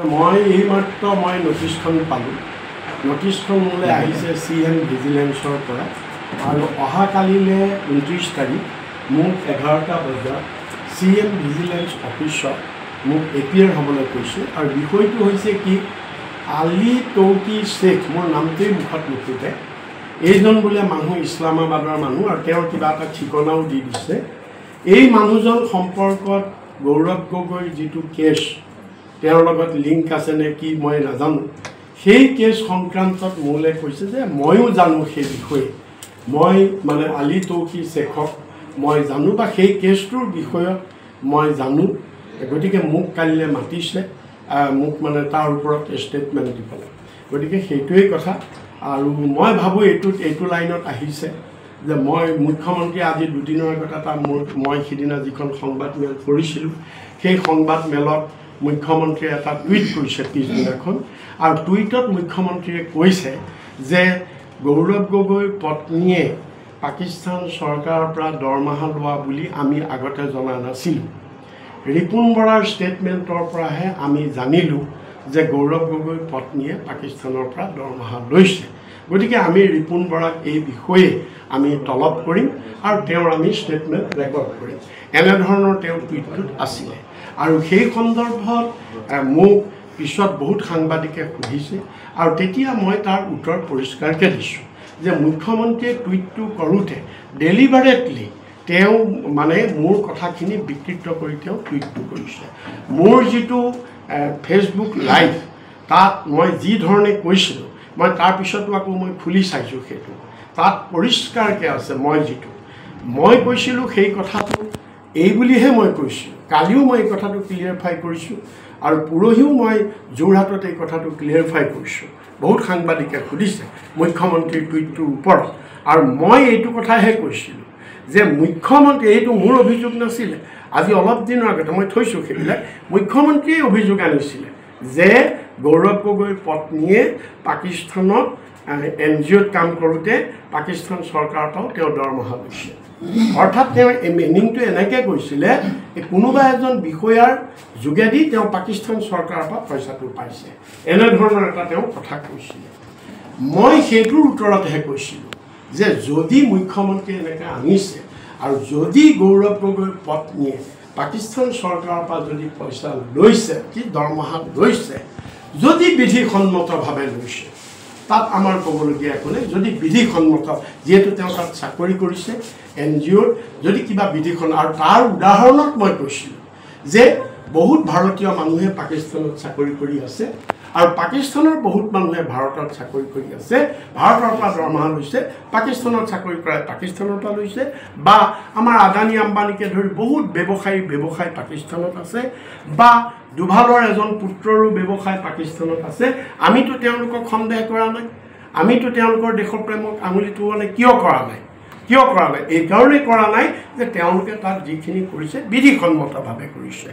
মই এইমাত্ৰ নটিছখন পালোঁ। নটিছখন মোলৈ আহিছে CM ভিজিলেন্সৰ পৰা আৰু অহাকালিলৈ 29 তাৰিখ মোক 11টা বজাত CM ভিজিলেন্স অফিচত মোক এপিয়াৰ হ'বলৈ কৈছে আৰু বিষয়টো হৈছে কি আলী তৌকি শেখ মোৰ নামটোৱেই মুখত নুফুটে এইজন বোলে মানুহ ইছলামাবাদৰ মানুহ আৰু তেওঁৰ কিবা এটা ঠিকনাও দি দিছে। এই মানুহজন সম্পৰ্কত গৌৰৱ গগৈৰ যিটো কেছ তেওঁৰ লগত লিংক আছে নে কি মই নাজানো। সেই কেছ সংক্ৰান্তত মোলৈ কৈছে যে ময়ো জানো সেই বিষয়ে মই মানে আলী তৌকি শেখক মই জানো বা সেই কেছটোৰ বিষয়ত মই জানো। গতিকে মোক কালিলৈ মাতিছে মোক মানে তাৰ ওপৰত ষ্টেটমেণ্ট দিবলৈ। গতিকে সেইটোৱেই কথা আৰু মই ভাবোঁ এইটো লাইনত আহিছে যে মই মুখ্যমন্ত্ৰী আজি দুদিনৰ আগত এটা মই সিদিনা যিখন সংবাদ মেল কৰিছিলোঁ সেই সংবাদ মেলত মুখ্যমন্ত্ৰীয়ে এটা টুইট কৰিছে পিছদিনাখন আৰু টুইটত মুখ্যমন্ত্ৰীয়ে কৈছে যে গৌৰৱ গগৈৰ পত্নীয়ে পাকিস্তান চৰকাৰৰ পৰা দৰমহা লোৱা বুলি আমি আগতে জনা নাছিলোঁ। ৰিপুণ বৰাৰ ষ্টেটমেণ্টৰ পৰাহে আমি জানিলোঁ যে গৌৰৱ গগৈৰ পত্নীয়ে পাকিস্তানৰ পৰা দৰমহা লৈছে। গতিকে আমি ৰিপুণ বৰাক এই বিষয়ে আমি তলব কৰিম আৰু তেওঁৰ আমি ষ্টেটমেণ্ট ৰেকৰ্ড কৰিম। এনেধৰণৰ তেওঁৰ টুইটটোত আছিলে আৰু সেই সন্দৰ্ভত মোক পিছত বহুত সাংবাদিকে সুধিছে আৰু তেতিয়া মই তাৰ উত্তৰ পৰিষ্কাৰকৈ দিছোঁ যে মুখ্যমন্ত্ৰীয়ে টুইটটো কৰোঁতে ডেলিভাৰেটলি তেওঁ মানে মোৰ কথাখিনি বিকৃত কৰি তেওঁ টুইটটো কৰিছে। মোৰ যিটো ফেচবুক লাইভ তাত মই যি ধৰণে কৈছিলোঁ মই তাৰপিছতো আকৌ মই খুলি চাইছোঁ সেইটো তাত পৰিষ্কাৰকৈ আছে। মই কৈছিলোঁ সেই কথাটো এই বুলিহে মই কৈছোঁ। কালিও মই এই কথাটো ক্লিয়াৰিফাই কৰিছোঁ আৰু পৰহিও মই যোৰহাটত এই কথাটো ক্লিয়াৰিফাই কৰিছোঁ। বহুত সাংবাদিকে সুধিছে মুখ্যমন্ত্ৰীৰ টুইটটোৰ ওপৰত আৰু মই এইটো কথাহে কৈছিলোঁ যে মুখ্যমন্ত্ৰী এইটো মোৰ অভিযোগ নাছিলে। আজি অলপ দিনৰ আগতে মই থৈছোঁ সেইবিলাক মুখ্যমন্ত্ৰীয়ে অভিযোগ আনিছিলে যে গৌৰৱ গগৈৰ পত্নীয়ে পাকিস্তানত NGOত কাম কৰোঁতে পাকিস্তান চৰকাৰৰ পৰাও তেওঁ দৰমহা লৈছে। অৰ্থাৎ তেওঁ মিনিংটো এনেকৈ কৈছিলে কোনোবা এজন বিষয়াৰ যোগেদি তেওঁ পাকিস্তান চৰকাৰৰ পৰা পইচাটো পাইছে এনেধৰণৰ এটা তেওঁ কথা কৈছিলে। মই সেইটোৰ উত্তৰতহে কৈছিলোঁ যে যদি মুখ্যমন্ত্ৰীয়ে এনেকৈ আনিছে আৰু যদি গৌৰৱ গগৈৰ পত্নীয়ে পাকিস্তান চৰকাৰৰ পৰা যদি পইচা লৈছে কি দৰমহা লৈছে যদি বিধিসন্মতভাৱে লৈছে তাত আমাৰ ক'বলগীয়া একো নাই। যদি বিধিসন্মত যিহেতু তেওঁ তাত চাকৰি কৰিছে NGOত যদি কিবা বিধিসন্মত আৰু তাৰ উদাহৰণত মই কৈছিলোঁ যে বহুত ভাৰতীয় মানুহে পাকিস্তানত চাকৰি কৰি আছে আৰু পাকিস্তানৰ বহুত মানুহে ভাৰতত চাকৰি কৰি আছে। ভাৰতৰ পৰা দৰমহা লৈছে পাকিস্তানত চাকৰি কৰাই পাকিস্তানৰ পৰা লৈছে বা আমাৰ আদানী আম্বানীকে ধৰি বহুত ব্যৱসায় পাকিস্তানত আছে বা দুভালৰ এজন পুত্ৰৰো ব্যৱসায় পাকিস্তানত আছে। আমিতো তেওঁলোকক সন্দেহ কৰা নাই, আমিতো তেওঁলোকৰ দেশপ্ৰেমক আঙুলি টোৱালে কিয় কৰা নাই এইকাৰণেই কৰা নাই যে তেওঁলোকে তাত যিখিনি কৰিছে বিধিসন্মতভাৱে কৰিছে।